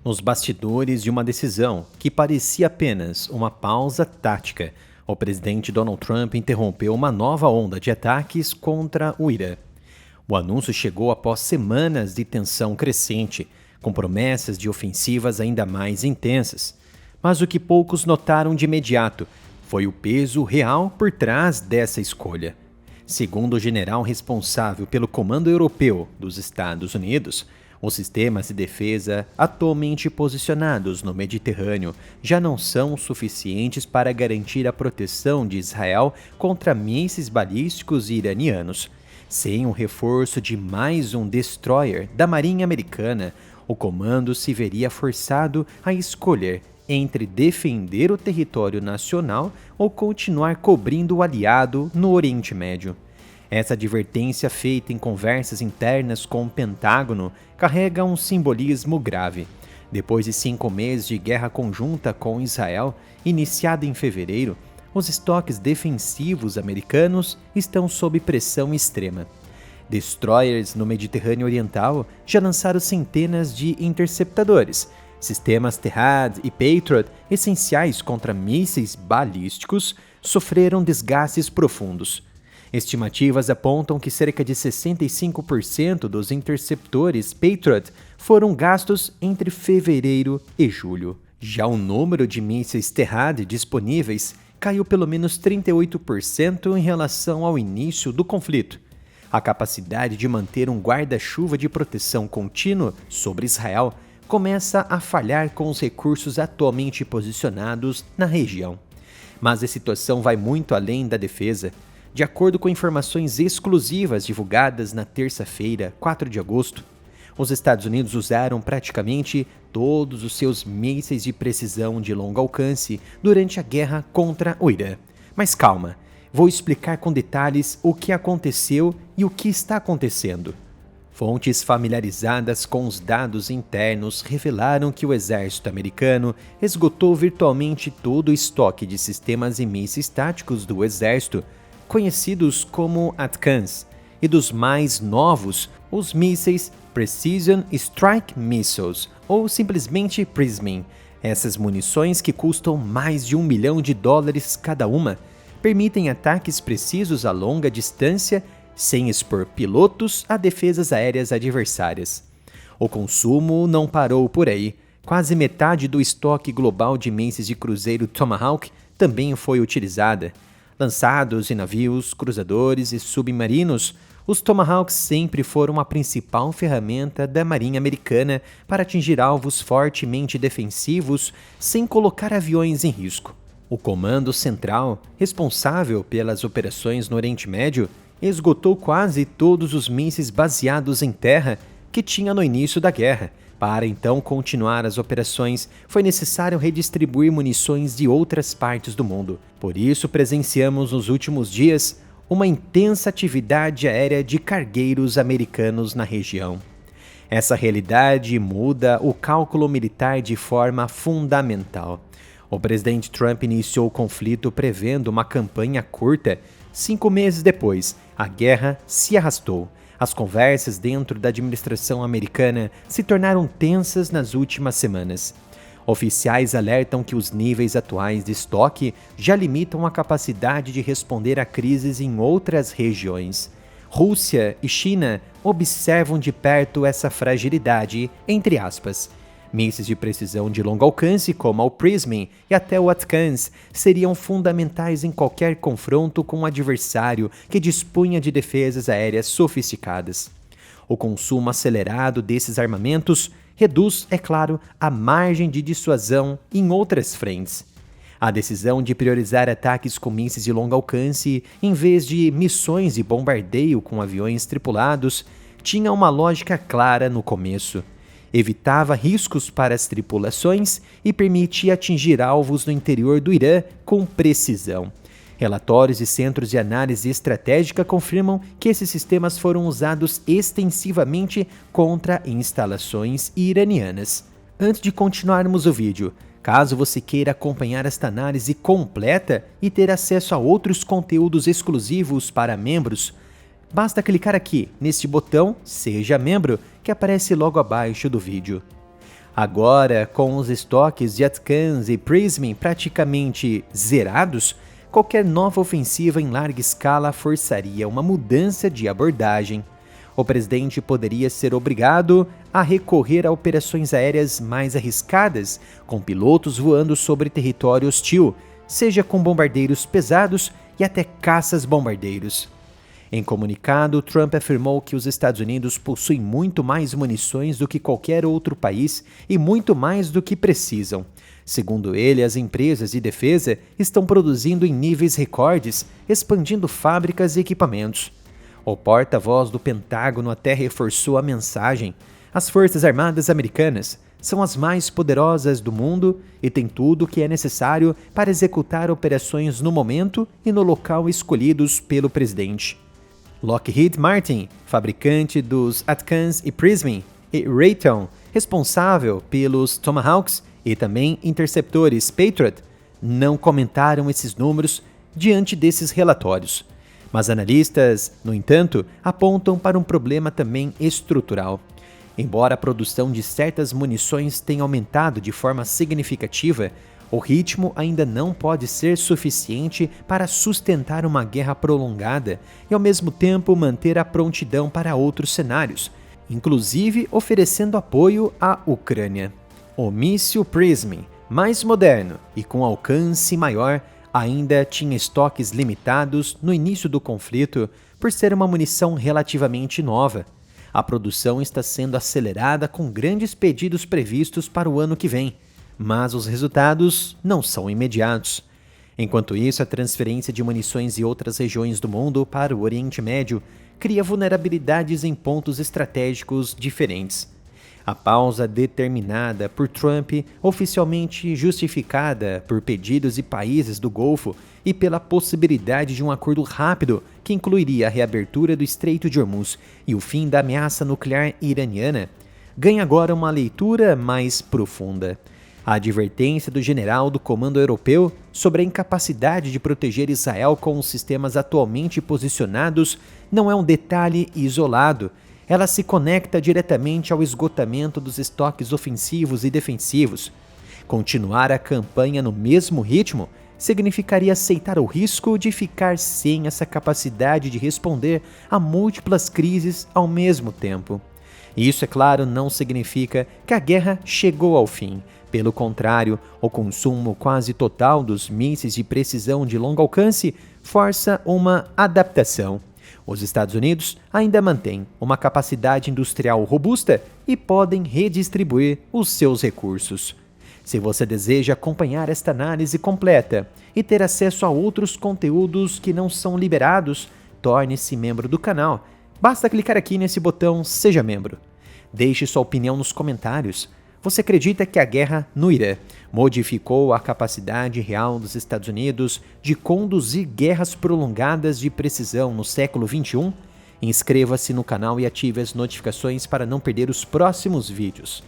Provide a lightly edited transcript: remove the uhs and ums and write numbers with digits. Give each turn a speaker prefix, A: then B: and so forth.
A: Nos bastidores de uma decisão que parecia apenas uma pausa tática, o presidente Donald Trump interrompeu uma nova onda de ataques contra o Irã. O anúncio chegou após semanas de tensão crescente, com promessas de ofensivas ainda mais intensas. Mas o que poucos notaram de imediato foi o peso real por trás dessa escolha. Segundo o general responsável pelo Comando Europeu dos Estados Unidos, os sistemas de defesa atualmente posicionados no Mediterrâneo já não são suficientes para garantir a proteção de Israel contra mísseis balísticos iranianos. Sem o reforço de mais um destroyer da Marinha Americana, o comando se veria forçado a escolher entre defender o território nacional ou continuar cobrindo o aliado no Oriente Médio. Essa advertência feita em conversas internas com o Pentágono carrega um simbolismo grave. Depois de 5 meses de guerra conjunta com Israel, iniciada em fevereiro, os estoques defensivos americanos estão sob pressão extrema. Destroyers no Mediterrâneo Oriental já lançaram centenas de interceptadores. Sistemas Terrad e Patriot, essenciais contra mísseis balísticos, sofreram desgastes profundos. Estimativas apontam que cerca de 65% dos interceptores Patriot foram gastos entre fevereiro e julho. Já o número de mísseis Terrad disponíveis caiu pelo menos 38% em relação ao início do conflito. A capacidade de manter um guarda-chuva de proteção contínuo sobre Israel começa a falhar com os recursos atualmente posicionados na região. Mas a situação vai muito além da defesa. De acordo com informações exclusivas divulgadas na terça-feira, 4 de agosto, os Estados Unidos usaram praticamente todos os seus mísseis de precisão de longo alcance durante a guerra contra o Irã. Mas calma, vou explicar com detalhes o que aconteceu e o que está acontecendo. Fontes familiarizadas com os dados internos revelaram que o exército americano esgotou virtualmente todo o estoque de sistemas e mísseis táticos do exército, conhecidos como ATACMS, e dos mais novos, os mísseis Precision Strike Missiles, ou simplesmente PrSM. Essas munições, que custam mais de $1 milhão cada uma, permitem ataques precisos a longa distância sem expor pilotos a defesas aéreas adversárias. O consumo não parou por aí. Quase metade do estoque global de mísseis de cruzeiro Tomahawk também foi utilizada. Lançados em navios, cruzadores e submarinos, os Tomahawks sempre foram a principal ferramenta da Marinha Americana para atingir alvos fortemente defensivos sem colocar aviões em risco. O Comando Central, responsável pelas operações no Oriente Médio, esgotou quase todos os mísseis baseados em terra que tinha no início da guerra. Para então continuar as operações, foi necessário redistribuir munições de outras partes do mundo. Por isso, presenciamos nos últimos dias uma intensa atividade aérea de cargueiros americanos na região. Essa realidade muda o cálculo militar de forma fundamental. O presidente Trump iniciou o conflito prevendo uma campanha curta. 5 meses depois, a guerra se arrastou. As conversas dentro da administração americana se tornaram tensas nas últimas semanas. Oficiais alertam que os níveis atuais de estoque já limitam a capacidade de responder a crises em outras regiões. Rússia e China observam de perto essa fragilidade, entre aspas. Mísseis de precisão de longo alcance, como o PrSM e até o ATACMS, seriam fundamentais em qualquer confronto com um adversário que dispunha de defesas aéreas sofisticadas. O consumo acelerado desses armamentos reduz, é claro, a margem de dissuasão em outras frentes. A decisão de priorizar ataques com mísseis de longo alcance em vez de missões de bombardeio com aviões tripulados tinha uma lógica clara no começo. Evitava riscos para as tripulações e permitia atingir alvos no interior do Irã com precisão. Relatórios de centros de análise estratégica confirmam que esses sistemas foram usados extensivamente contra instalações iranianas. Antes de continuarmos o vídeo, caso você queira acompanhar esta análise completa e ter acesso a outros conteúdos exclusivos para membros, basta clicar aqui neste botão Seja Membro, que aparece logo abaixo do vídeo. Agora, com os estoques de ATACMS e PRISM praticamente zerados, qualquer nova ofensiva em larga escala forçaria uma mudança de abordagem. O presidente poderia ser obrigado a recorrer a operações aéreas mais arriscadas, com pilotos voando sobre território hostil, seja com bombardeiros pesados e até caças-bombardeiros. Em comunicado, Trump afirmou que os Estados Unidos possuem muito mais munições do que qualquer outro país e muito mais do que precisam. Segundo ele, as empresas de defesa estão produzindo em níveis recordes, expandindo fábricas e equipamentos. O porta-voz do Pentágono até reforçou a mensagem: as Forças Armadas Americanas são as mais poderosas do mundo e têm tudo o que é necessário para executar operações no momento e no local escolhidos pelo presidente. Lockheed Martin, fabricante dos ATACMS e PRISM, e Raytheon, responsável pelos Tomahawks e também interceptores Patriot, não comentaram esses números diante desses relatórios. Mas analistas, no entanto, apontam para um problema também estrutural. Embora a produção de certas munições tenha aumentado de forma significativa, o ritmo ainda não pode ser suficiente para sustentar uma guerra prolongada e, ao mesmo tempo, manter a prontidão para outros cenários, inclusive oferecendo apoio à Ucrânia. O míssil PRISM, mais moderno e com alcance maior, ainda tinha estoques limitados no início do conflito por ser uma munição relativamente nova. A produção está sendo acelerada com grandes pedidos previstos para o ano que vem, mas os resultados não são imediatos. Enquanto isso, a transferência de munições de outras regiões do mundo para o Oriente Médio cria vulnerabilidades em pontos estratégicos diferentes. A pausa determinada por Trump, oficialmente justificada por pedidos de países do Golfo e pela possibilidade de um acordo rápido que incluiria a reabertura do Estreito de Hormuz e o fim da ameaça nuclear iraniana, ganha agora uma leitura mais profunda. A advertência do general do Comando Europeu sobre a incapacidade de proteger Israel com os sistemas atualmente posicionados não é um detalhe isolado. Ela se conecta diretamente ao esgotamento dos estoques ofensivos e defensivos. Continuar a campanha no mesmo ritmo significaria aceitar o risco de ficar sem essa capacidade de responder a múltiplas crises ao mesmo tempo. Isso, é claro, não significa que a guerra chegou ao fim. Pelo contrário, o consumo quase total dos mísseis de precisão de longo alcance força uma adaptação. Os Estados Unidos ainda mantêm uma capacidade industrial robusta e podem redistribuir os seus recursos. Se você deseja acompanhar esta análise completa e ter acesso a outros conteúdos que não são liberados, torne-se membro do canal. Basta clicar aqui nesse botão Seja Membro. Deixe sua opinião nos comentários. Você acredita que a guerra no Irã modificou a capacidade real dos Estados Unidos de conduzir guerras prolongadas de precisão no século XXI? Inscreva-se no canal e ative as notificações para não perder os próximos vídeos.